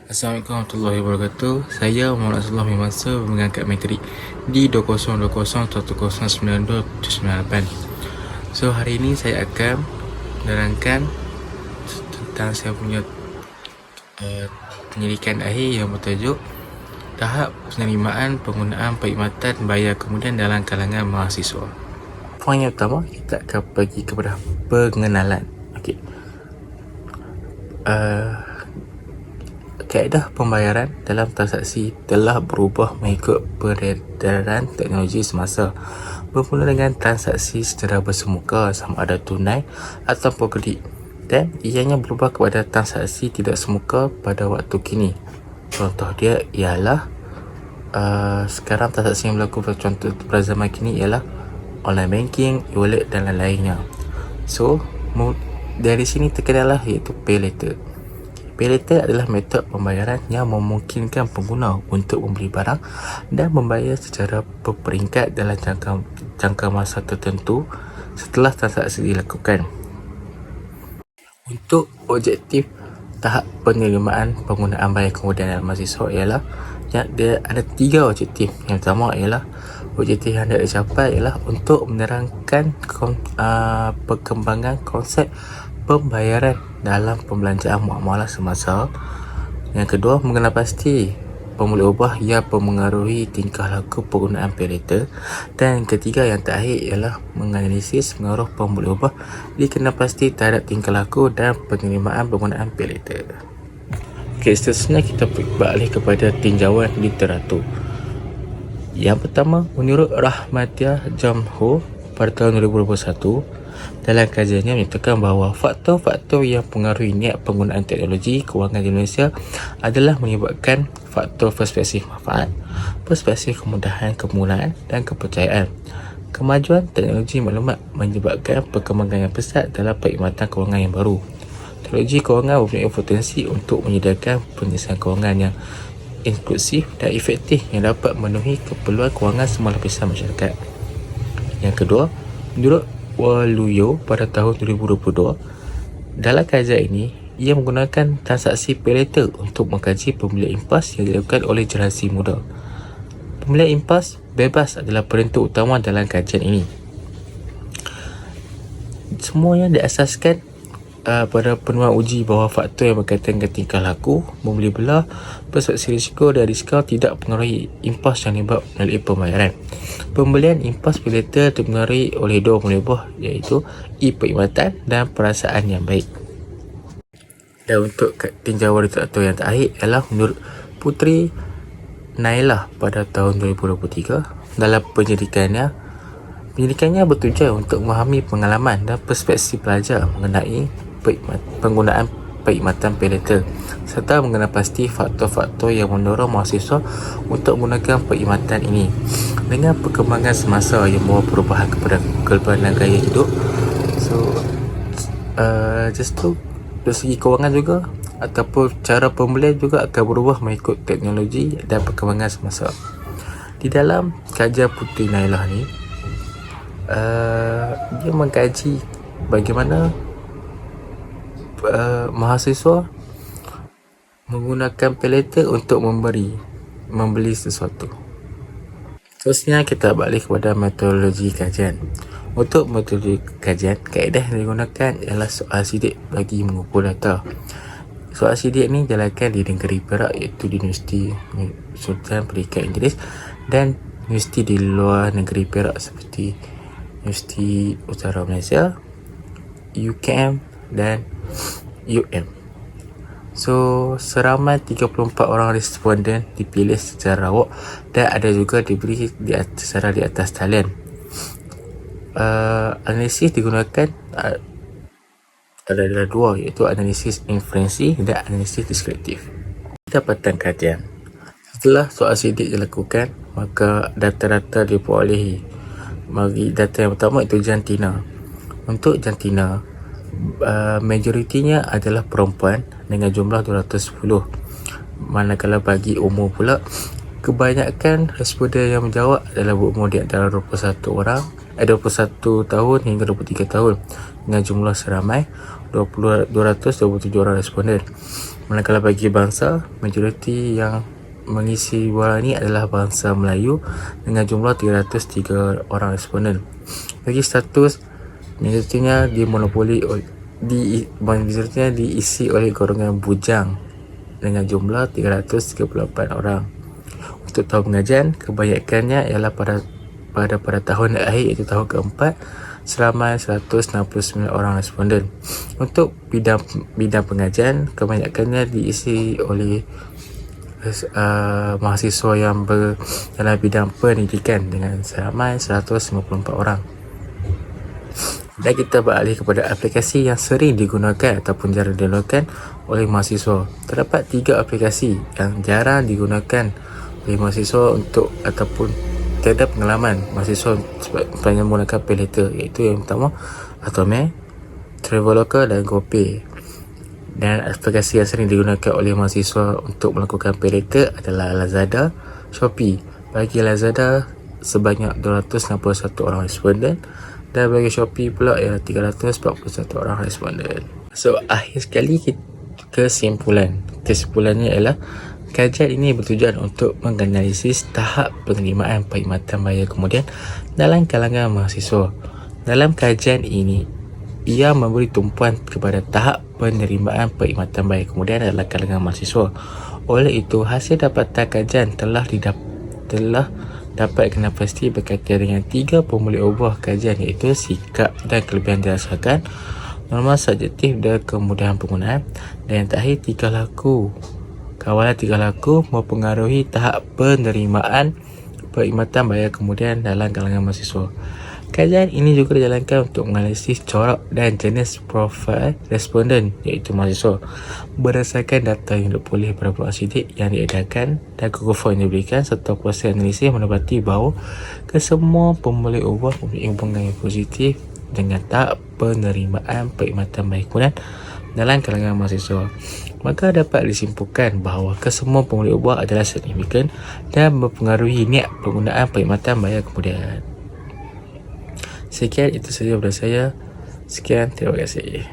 Assalamualaikum warahmatullahi wabarakatuh. Saya Muhammad Rasulullah Mimasa mengangkat materi di 2020109278. So hari ini saya akan menerangkan tentang saya punya penyelidikan akhir yang bertajuk tahap penerimaan penggunaan perkhidmatan bayar kemudian dalam kalangan mahasiswa. Poin yang pertama, kita akan pergi kepada pengenalan. Okey. Kaedah pembayaran dalam transaksi telah berubah mengikut peredaran teknologi semasa. Bermula dengan transaksi secara bersemuka sama ada tunai ataupun kredit, dan ianya berubah kepada transaksi tidak semuka pada waktu kini. Contoh dia ialah sekarang transaksi yang berlaku pada zaman kini ialah online banking, e-wallet dan lain-lainnya. So dari sini terkenallah iaitu pay later. Pay later adalah metod pembayaran yang memungkinkan pengguna untuk membeli barang dan membayar secara berperingkat dalam jangka masa tertentu setelah transaksi dilakukan. Untuk objektif tahap penerimaan penggunaan bayar kemudian dalam mahasiswa ialah dia ada 3 objektif. Yang pertama ialah objektif yang hendak dicapai ialah untuk menerangkan perkembangan konsep pembayaran dalam pembelanjaan muamalah semasa. Yang kedua, mengenal pasti pemulih ubah yang mempengaruhi tingkah laku penggunaan pay later. Dan yang ketiga yang terakhir ialah menganalisis pengaruh pemulih ubah dikenal pasti terhadap tingkah laku dan penerimaan penggunaan pay later. Okey, seterusnya kita beralih kepada tinjauan literatur. Yang pertama, menurut Rahmatiah Jamho pada tahun 2021, dalam kajiannya menyatakan bahawa faktor-faktor yang mempengaruhi niat penggunaan teknologi kewangan di Malaysia adalah menyebabkan faktor perspektif manfaat, perspektif kemudahan kemudahan dan kepercayaan. Kemajuan teknologi maklumat menyebabkan perkembangan yang pesat dalam perkhidmatan kewangan yang baru. Teknologi kewangan mempunyai potensi untuk menyediakan penyelesaian kewangan yang inklusif dan efektif yang dapat memenuhi keperluan kewangan semua lapisan masyarakat. Yang kedua, menurut Waluyo pada tahun 2022, dalam kajian ini ia menggunakan transaksi pay later untuk mengkaji pembelian impas yang dilakukan oleh generasi muda. Pembelian impas bebas adalah penentu utama dalam kajian ini. Semuanya diasaskan pada penuan uji bahawa faktor yang berkaitan dengan tingkah laku, membeli belah, perspektif risiko dan diskaun tidak mempengaruhi impas yang dibuat melalui pembayaran. Pembelian impas pay later dipengaruhi oleh dua pemulih ubah, iaitu perkhidmatan dan perasaan yang baik. Dan untuk tinjauan literatur yang terakhir ialah menurut Putri Nailah pada tahun 2023. Dalam penyelidikannya bertujuan untuk memahami pengalaman dan perspektif pelajar mengenai penggunaan perkhidmatan pay later serta mengenal pasti faktor-faktor yang mendorong mahasiswa untuk menggunakan perkhidmatan ini. Dengan perkembangan semasa yang membawa perubahan kepada kehidupan gaya hidup, justru dari segi kewangan juga ataupun cara pembelian juga akan berubah mengikut teknologi dan perkembangan semasa. Di dalam kajian Putri Nailah ni, dia mengkaji bagaimana mahasiswa menggunakan pay later untuk membeli sesuatu. Seterusnya kita balik kepada metodologi kajian. Untuk metodologi kajian, kaedah yang digunakan ialah soal sidik bagi mengumpul data. Soal sidik ni dilakukan di negeri Perak, iaitu di Universiti Sultan Pendidikan Inggeris dan universiti di luar negeri Perak seperti Universiti Utara Malaysia, UKM dan UM. So, seramai 34 orang responden dipilih secara rawak dan ada juga diberi secara di atas talian. Analisis digunakan adalah dua, iaitu analisis inferensi dan analisis deskriptif. Dapatan kajian. Setelah soal sidik dilakukan, maka data-data diperolehi. Bagi data yang pertama itu jantina. Untuk jantina, majoritinya adalah perempuan dengan jumlah 210. Manakala bagi umur pula, kebanyakan responden yang menjawab adalah berumur di antara 21 tahun hingga 23 tahun dengan jumlah seramai 227 orang responden. Manakala bagi bangsa, majoriti yang mengisi bola ni adalah bangsa Melayu dengan jumlah 303 orang responden. Bagi status, majoritinya diisi oleh golongan bujang dengan jumlah 338 orang. Untuk tahun pengajian, kebanyakannya ialah pada tahun akhir, iaitu tahun keempat, seramai 169 orang responden. Untuk bidang pengajian, kebanyakannya diisi oleh mahasiswa yang dalam bidang pendidikan dengan seramai 154 orang. Dan kita beralih kepada aplikasi yang sering digunakan ataupun jarang digunakan oleh mahasiswa. Terdapat 3 aplikasi yang jarang digunakan oleh mahasiswa ataupun tiada pengalaman mahasiswa sepanjang menggunakan pay later, iaitu yang pertama Atome, Traveloka dan GoPay. Dan aplikasi yang sering digunakan oleh mahasiswa untuk melakukan pay later adalah Lazada, Shopee. Bagi Lazada sebanyak 261 orang responden dan bagi Shopee pula ialah 341 orang responden. So, akhir sekali kesimpulannya ialah kajian ini bertujuan untuk menganalisis tahap penerimaan perkhidmatan bayar kemudian dalam kalangan mahasiswa. Dalam kajian ini, ia memberi tumpuan kepada tahap penerimaan perkhidmatan bayar kemudian dalam kalangan mahasiswa. Oleh itu, hasil dapatan kajian telah dapat dikenal pasti berkaitan dengan 3 pemulik ubah kajian, iaitu sikap dan kelebihan dirasakan, norma subjektif dan kemudahan penggunaan, dan yang terakhir tingkah laku. Kawalan tingkah laku mempengaruhi tahap penerimaan perkhidmatan bayar kemudian dalam kalangan mahasiswa. Kajian ini juga dijalankan untuk menganalisis corak dan jenis profil responden, iaitu mahasiswa, berdasarkan data yang diperoleh pada bulan sidik yang diedarkan dan kekuatan yang diberikan, serta proses analisis mendapati bahawa kesemua pemulik ubah mempunyai hubungan yang positif dengan tahap penerimaan perkhidmatan bayar kemudian dalam kalangan mahasiswa. Maka dapat disimpulkan bahawa kesemua pemulik ubah adalah signifikan dan mempengaruhi niat penggunaan perkhidmatan bayar kemudian. Sekian, itu saja daripada saya. Sekian, terima kasih.